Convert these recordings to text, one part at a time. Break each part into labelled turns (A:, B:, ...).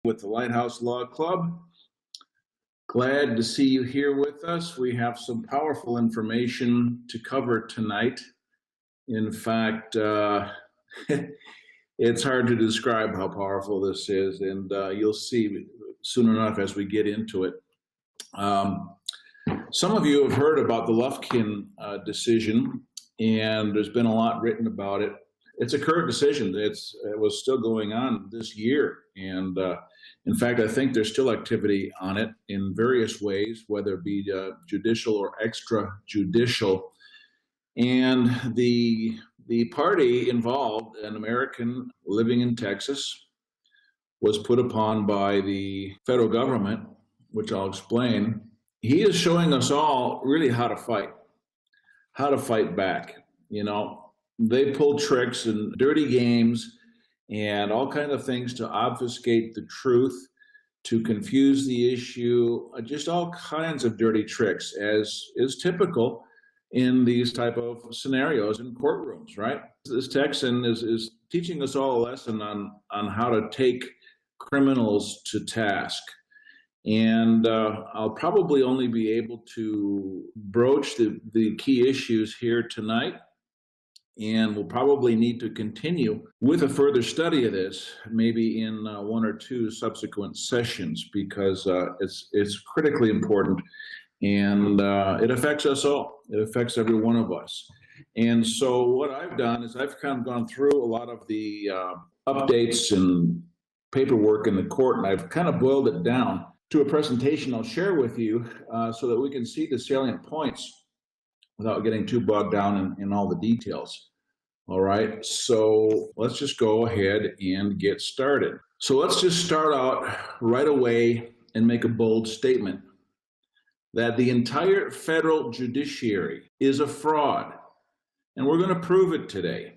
A: with the Lighthouse Law Club. Glad to see you here with us. We have some powerful information to cover tonight. In fact, it's hard to describe how powerful this is, and you'll see soon enough as we get into it. Some of you have heard about the Lufkin decision, and there's been a lot written about it. It's a current decision. It was still going on this year, and in fact, I think there's still activity on it in various ways, whether it be judicial or extrajudicial. And the party involved, an American living in Texas, was put upon by the federal government, which I'll explain. He is showing us all really how to fight back. You know, they pull tricks and dirty games and all kinds of things to obfuscate the truth, to confuse the issue, just all kinds of dirty tricks, as is typical in these type of scenarios in courtrooms, right? This Texan is teaching us all a lesson on how to take criminals to task. And I'll probably only be able to broach the key issues here tonight. And we'll probably need to continue with a further study of this, maybe in one or two subsequent sessions, because it's critically important, and it affects us all. It affects every one of us. And so what I've done is I've kind of gone through a lot of the updates and paperwork in the court, and I've kind of boiled it down to a presentation I'll share with you so that we can see the salient points without getting too bogged down in all the details. All right, so let's just go ahead and get started. So let's just start out right away and make a bold statement that the entire federal judiciary is a fraud, and we're going to prove it today.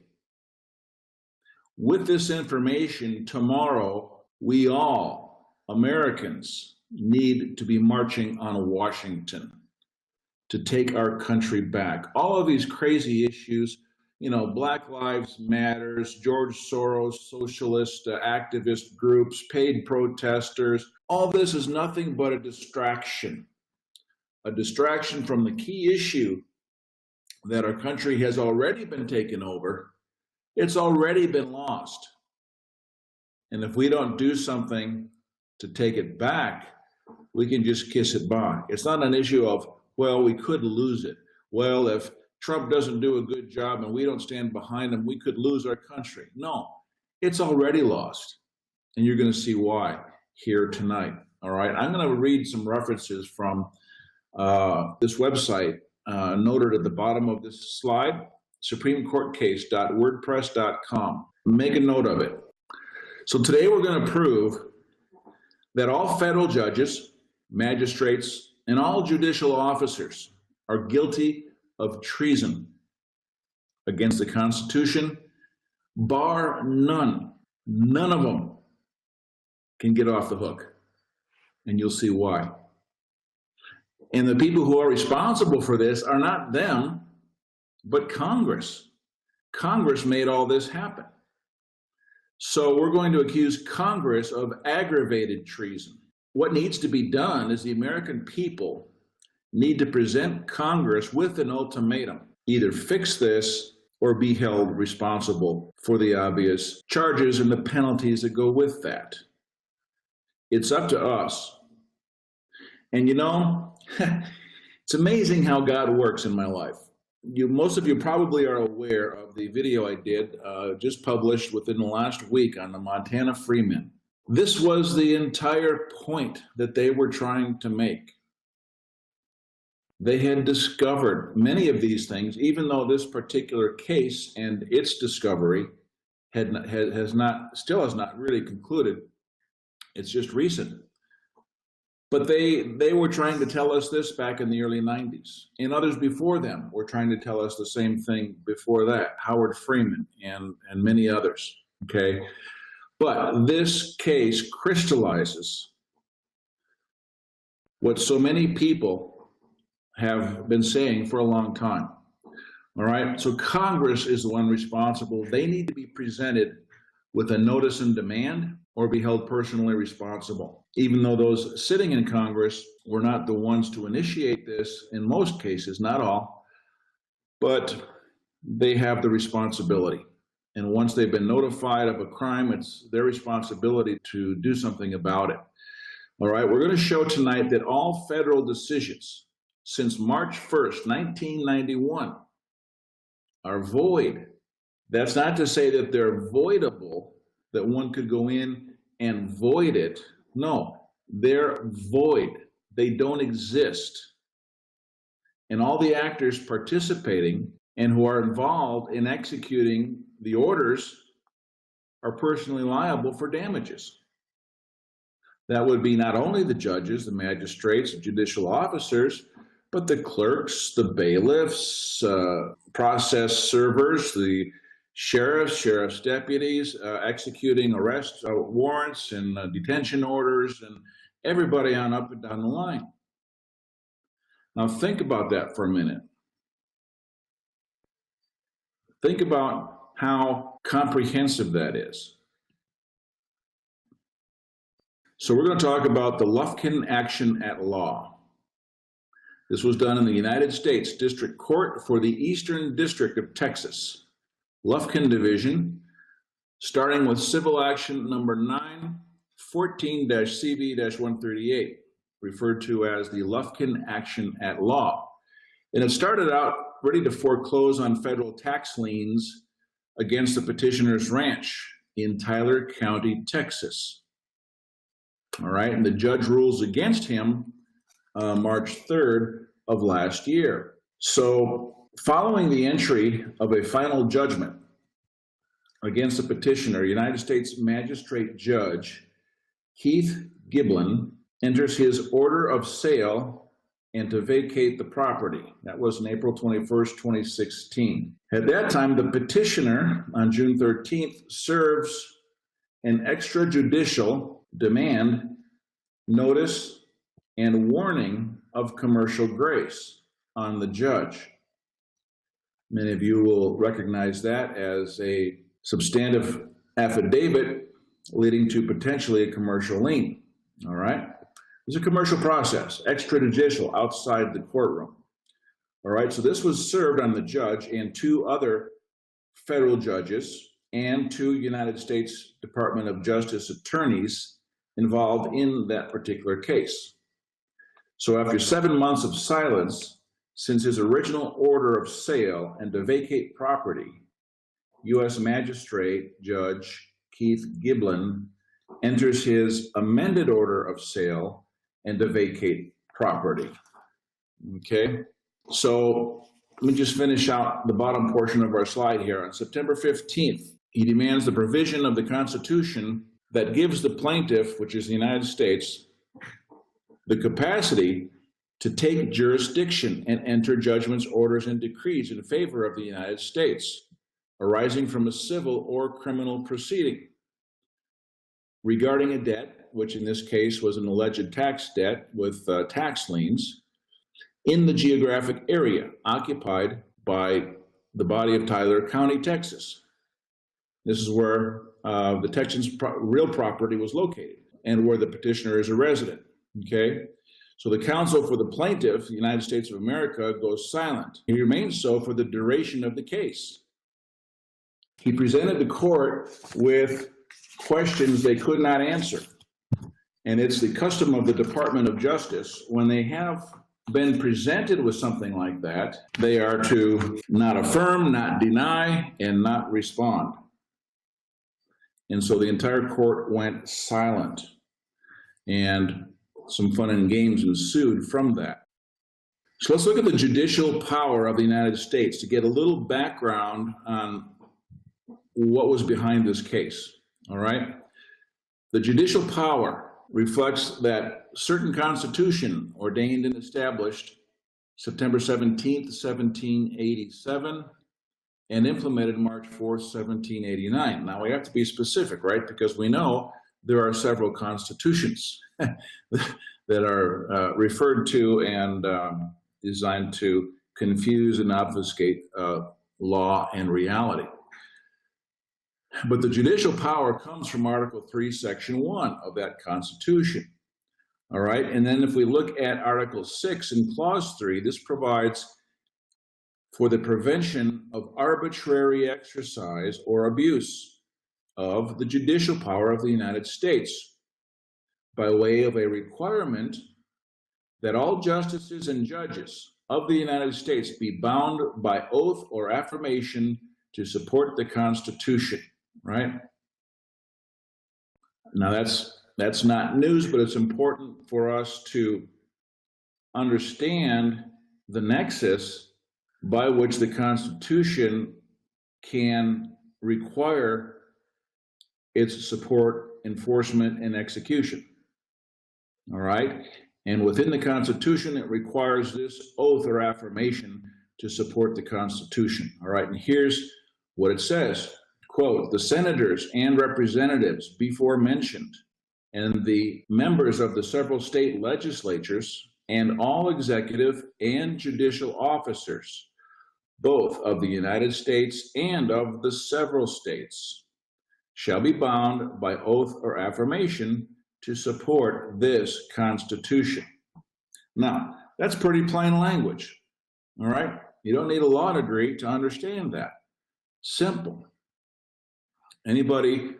A: With this information, tomorrow, we all, Americans, need to be marching on Washington to take our country back. All of these crazy issues, you know, Black Lives Matters, George Soros, socialist activist groups, paid protesters, all this is nothing but a distraction from the key issue that our country has already been taken over. It's already been lost. And if we don't do something to take it back, we can just kiss it by. It's not an issue of, well, we could lose it. Well, if Trump doesn't do a good job and we don't stand behind him, we could lose our country. No, it's already lost. And you're going to see why here tonight. All right, I'm going to read some references from this website noted at the bottom of this slide, supremecourtcase.wordpress.com. Make a note of it. So today we're going to prove that all federal judges, magistrates, and all judicial officers are guilty of treason against the Constitution, bar none. None of them can get off the hook, and you'll see why. And the people who are responsible for this are not them, but Congress. Congress made all this happen. So we're going to accuse Congress of aggravated treason. What needs to be done is the American people need to present Congress with an ultimatum. Either fix this or be held responsible for the obvious charges and the penalties that go with that. It's up to us. And you know, it's amazing how God works in my life. Most of you probably are aware of the video I did, just published within the last week on the Montana Freemen. This was the entire point that they were trying to make. They had discovered many of these things, even though this particular case and its discovery still has not really concluded. It's just recent. But they were trying to tell us this back in the early 90s. And others before them were trying to tell us the same thing before that. Howard Freeman and many others, okay? But this case crystallizes what so many people have been saying for a long time. All right, so Congress is the one responsible. They need to be presented with a notice and demand or be held personally responsible. Even though those sitting in Congress were not the ones to initiate this in most cases, not all, but they have the responsibility. And once they've been notified of a crime, it's their responsibility to do something about it. All right, we're going to show tonight that all federal decisions since March 1st, 1991 are void. That's not to say that they're voidable, that one could go in and void it. No, they're void. They don't exist. And all the actors participating and who are involved in executing the orders are personally liable for damages. That would be not only the judges, the magistrates, the judicial officers, but the clerks, the bailiffs, process servers, the sheriff's deputies, executing arrest warrants and detention orders, and everybody on up and down the line. Now think about that for a minute. Think about how comprehensive that is. So we're going to talk about the Lufkin action at law. This was done in the United States District Court for the Eastern District of Texas, Lufkin Division, starting with civil action number 914-CV-138, referred to as the Lufkin action at law. And it started out ready to foreclose on federal tax liens against the petitioner's ranch in Tyler County, Texas. All right, and the judge rules against him March 3rd of last year. So following the entry of a final judgment against the petitioner, United States Magistrate Judge Keith Giblin enters his order of sale and to vacate the property. That was on April 21st, 2016. At that time, the petitioner on June 13th serves an extrajudicial demand, notice, and warning of commercial grace on the judge. Many of you will recognize that as a substantive affidavit leading to potentially a commercial lien. All right? It's a commercial process, extrajudicial, outside the courtroom. All right, so this was served on the judge and two other federal judges and two United States Department of Justice attorneys involved in that particular case. So after 7 months of silence since his original order of sale and to vacate property, U.S. Magistrate Judge Keith Giblin enters his amended order of sale and to vacate property. Okay, so let me just finish out the bottom portion of our slide here. On September 15th, he demands the provision of the Constitution that gives the plaintiff, which is the United States, the capacity to take jurisdiction and enter judgments, orders, and decrees in favor of the United States, arising from a civil or criminal proceeding regarding a debt, which in this case was an alleged tax debt with tax liens, in the geographic area occupied by the body of Tyler County, Texas. This is where the Texans' real property was located and where the petitioner is a resident, okay? So the counsel for the plaintiff, the United States of America, goes silent. He remains so for the duration of the case. He presented the court with questions they could not answer. And it's the custom of the Department of Justice, when they have been presented with something like that, they are to not affirm, not deny, and not respond. And so the entire court went silent, and some fun and games ensued from that. So let's look at the judicial power of the United States to get a little background on what was behind this case, all right? The judicial power reflects that certain constitution ordained and established September 17th, 1787, and implemented March 4th, 1789. Now we have to be specific, right? Because we know there are several constitutions that are referred to and designed to confuse and obfuscate law and reality. But the judicial power comes from Article 3, Section 1 of that Constitution. All right, and then if we look at Article 6 in Clause 3, this provides for the prevention of arbitrary exercise or abuse of the judicial power of the United States by way of a requirement that all justices and judges of the United States be bound by oath or affirmation to support the Constitution, right? Now that's not news, but it's important for us to understand the nexus by which the Constitution can require its support, enforcement, and execution. All right? And within the Constitution, it requires this oath or affirmation to support the Constitution. All right? And here's what it says. Quote, the senators and representatives before mentioned and the members of the several state legislatures and all executive and judicial officers, both of the United States and of the several states, shall be bound by oath or affirmation to support this Constitution. Now, that's pretty plain language, all right? You don't need a law degree to understand that. Simple. Anybody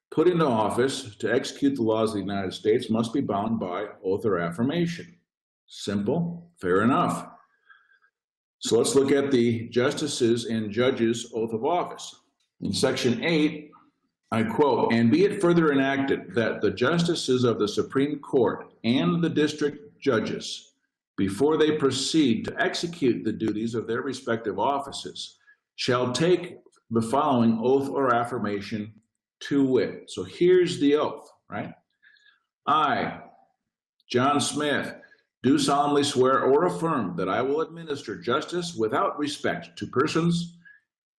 A: put into office to execute the laws of the United States must be bound by oath or affirmation. Simple, fair enough. So let's look at the justices and judges' oath of office. In Section 8, I quote, and be it further enacted that the justices of the Supreme Court and the district judges, before they proceed to execute the duties of their respective offices, shall take the following oath or affirmation to wit. So here's the oath, right? I, John Smith, do solemnly swear or affirm that I will administer justice without respect to persons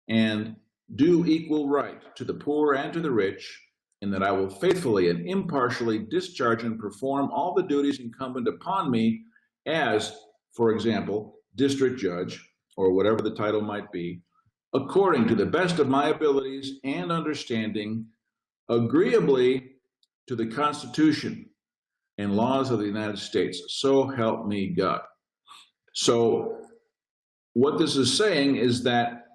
A: and do equal right to the poor and to the rich, and that I will faithfully and impartially discharge and perform all the duties incumbent upon me as, for example, district judge, or whatever the title might be, according to the best of my abilities and understanding, agreeably to the Constitution and laws of the United States. So help me God. So what this is saying is that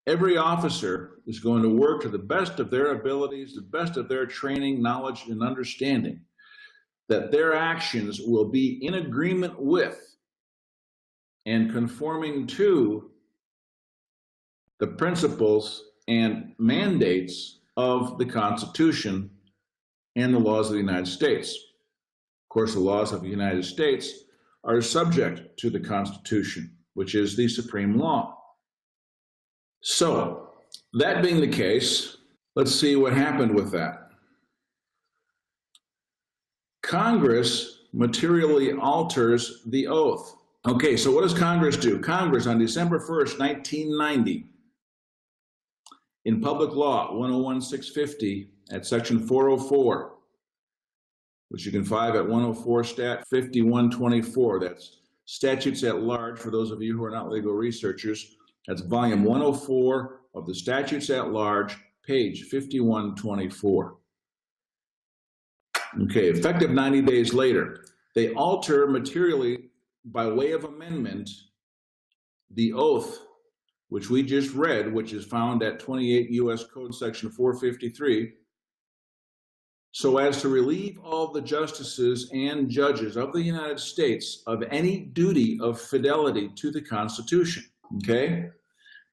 A: every officer is going to work to the best of their abilities, the best of their training, knowledge, and understanding, that their actions will be in agreement with and conforming to the principles and mandates of the Constitution and the laws of the United States. Of course, the laws of the United States are subject to the Constitution, which is the supreme law. So, that being the case, let's see what happened with that. Congress materially alters the oath. Okay, so what does Congress do? Congress, on December 1st, 1990, in Public Law 101-650 at Section 404, which you can find at 104 Stat 5124, that's Statutes at Large, for those of you who are not legal researchers. That's volume 104 of the Statutes at Large, page 5124. Okay, effective 90 days later, they alter materially by way of amendment the oath, which we just read, which is found at 28 U.S. Code Section 453, so as to relieve all the justices and judges of the United States of any duty of fidelity to the Constitution. Okay?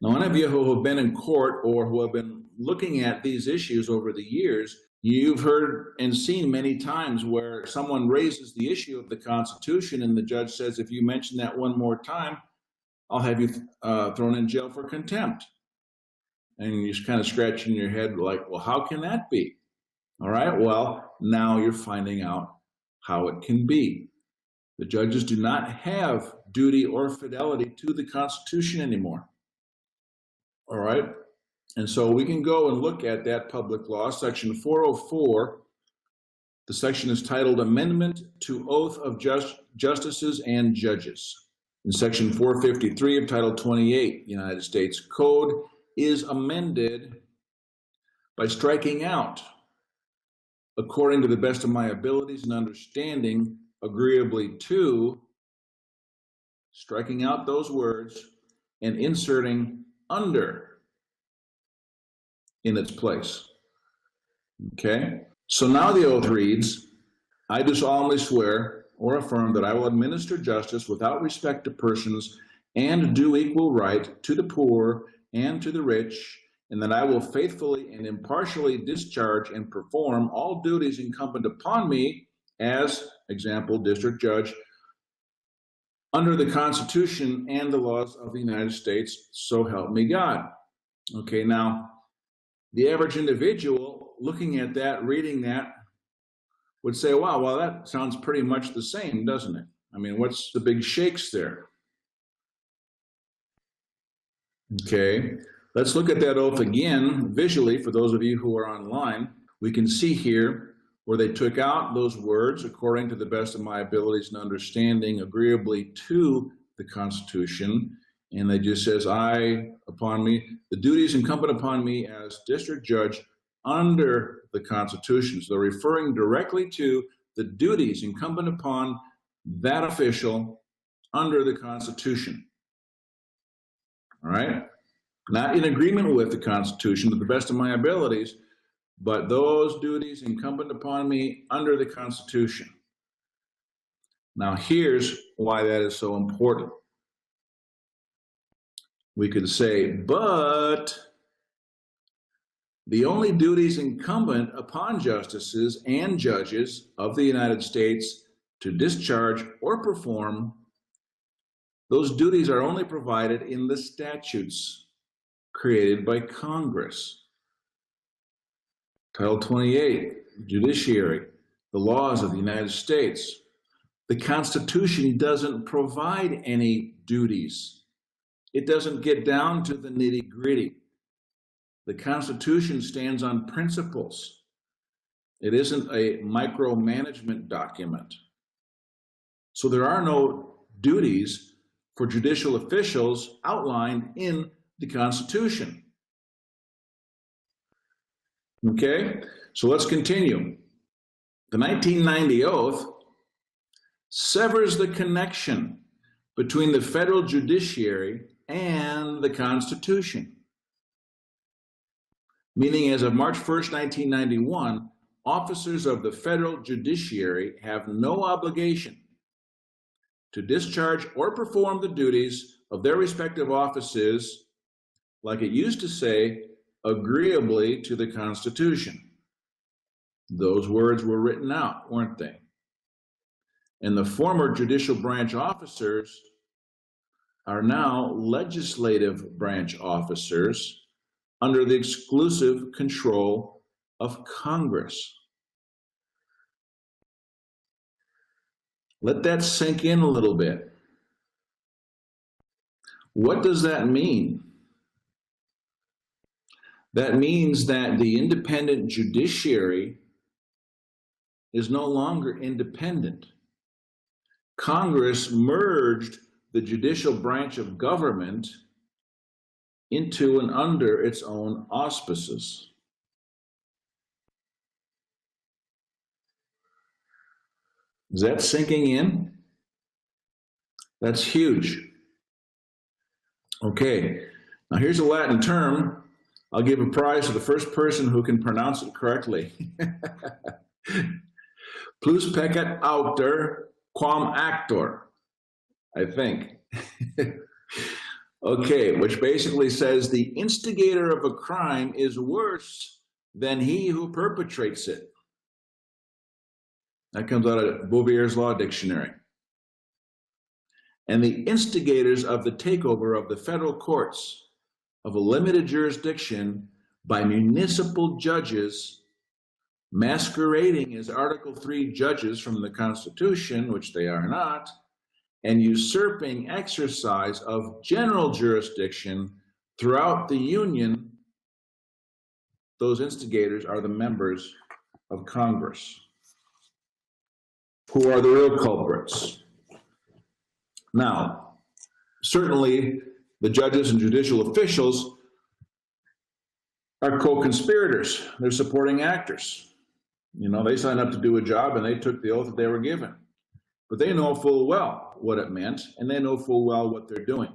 A: Now, any of you who have been in court or who have been looking at these issues over the years, you've heard and seen many times where someone raises the issue of the Constitution and the judge says, if you mention that one more time, I'll have you thrown in jail for contempt. And you're kind of scratching your head like, well, how can that be? All right, well, now you're finding out how it can be. The judges do not have duty or fidelity to the Constitution anymore. All right, and so we can go and look at that public law, Section 404. The section is titled Amendment to Oath of Justices and Judges. In Section 453 of Title 28, United States Code is amended by striking out, according to the best of my abilities and understanding, agreeably to, striking out those words and inserting under in its place. Okay? So now the oath reads, I do solemnly swear or affirm that I will administer justice without respect to persons and do equal right to the poor and to the rich, and that I will faithfully and impartially discharge and perform all duties incumbent upon me as, example, district judge, under the Constitution and the laws of the United States, so help me God. Okay, now, the average individual looking at that, reading that, would say, wow, well, that sounds pretty much the same, doesn't it? I mean, what's the big shakes there? Okay, let's look at that oath again visually for those of you who are online. We can see here where they took out those words, according to the best of my abilities and understanding, agreeably to the Constitution, and they just says, I, upon me, the duties incumbent upon me as district judge under the Constitution. So they're referring directly to the duties incumbent upon that official under the Constitution. All right? Not in agreement with the Constitution to the best of my abilities, but those duties incumbent upon me under the Constitution. Now, here's why that is so important. We could say, but the only duties incumbent upon justices and judges of the United States to discharge or perform, those duties are only provided in the statutes created by Congress. Title 28, Judiciary, the laws of the United States. The Constitution doesn't provide any duties. It doesn't get down to the nitty-gritty. The Constitution stands on principles. It isn't a micromanagement document. So there are no duties for judicial officials outlined in the Constitution. Okay, so let's continue. The 1990 oath severs the connection between the federal judiciary and the Constitution. Meaning, as of March 1st, 1991, officers of the federal judiciary have no obligation to discharge or perform the duties of their respective offices, like it used to say, agreeably to the Constitution. Those words were written out, weren't they? And the former judicial branch officers are now legislative branch officers under the exclusive control of Congress. Let that sink in a little bit. What does that mean? That means that the independent judiciary is no longer independent. Congress merged the judicial branch of government into and under its own auspices. Is that sinking in? That's huge. Okay, now here's a Latin term. I'll give a prize to the first person who can pronounce it correctly. Plus peccat auctor quam actor, I think. Okay, which basically says the instigator of a crime is worse than he who perpetrates it. That comes out of Bouvier's Law Dictionary. And the instigators of the takeover of the federal courts of a limited jurisdiction by municipal judges masquerading as Article 3 judges from the Constitution, which they are not, and usurping exercise of general jurisdiction throughout the Union, those instigators are the members of Congress, who are the real culprits. Now, certainly the judges and judicial officials are co-conspirators. They're supporting actors. You know, they signed up to do a job and they took the oath that they were given. But they know full well what it meant, and they know full well what they're doing.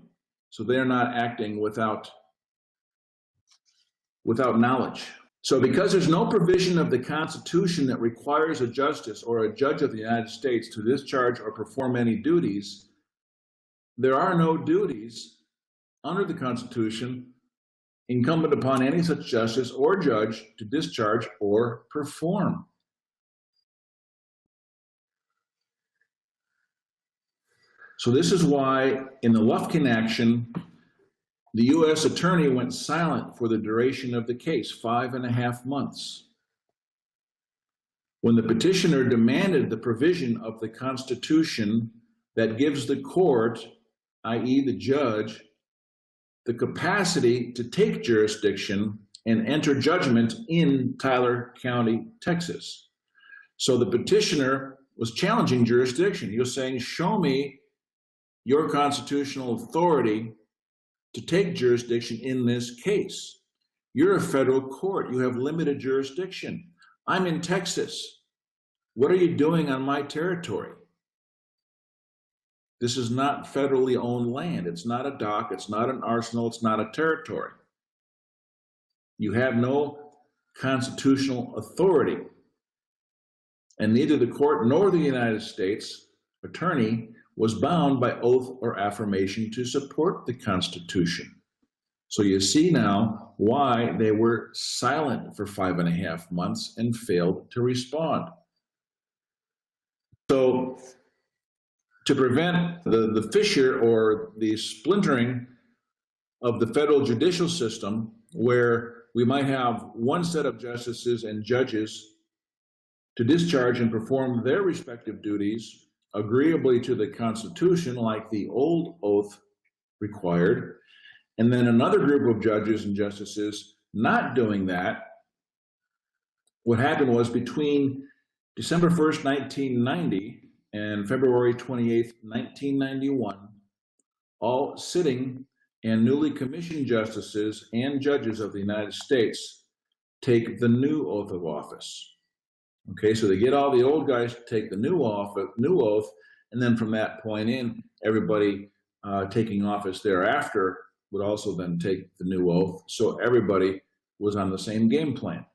A: So they're not acting without knowledge. So because there's no provision of the Constitution that requires a justice or a judge of the United States to discharge or perform any duties, there are no duties under the Constitution incumbent upon any such justice or judge to discharge or perform. So this is why in the Lufkin action, the U.S. attorney went silent for the duration of the case, 5.5 months. When the petitioner demanded the provision of the Constitution that gives the court, i.e. the judge, the capacity to take jurisdiction and enter judgment in Tyler County, Texas. So the petitioner was challenging jurisdiction. He was saying, show me your constitutional authority to take jurisdiction in this case. You're a federal court. You have limited jurisdiction. I'm in Texas. What are you doing on my territory? This is not federally owned land. It's not a dock. It's not an arsenal. It's not a territory. You have no constitutional authority. And neither the court nor the United States attorney was bound by oath or affirmation to support the Constitution. So you see now why they were silent for 5.5 months and failed to respond. So to prevent the fissure or the splintering of the federal judicial system, where we might have one set of justices and judges to discharge and perform their respective duties agreeably to the Constitution, like the old oath required, and then another group of judges and justices not doing that, what happened was between December 1st, 1990 and February 28th, 1991, all sitting and newly commissioned justices and judges of the United States take the new oath of office. Okay, so they get all the old guys to take the new oath, and then from that point in, everybody taking office thereafter would also then take the new oath. So everybody was on the same game plan.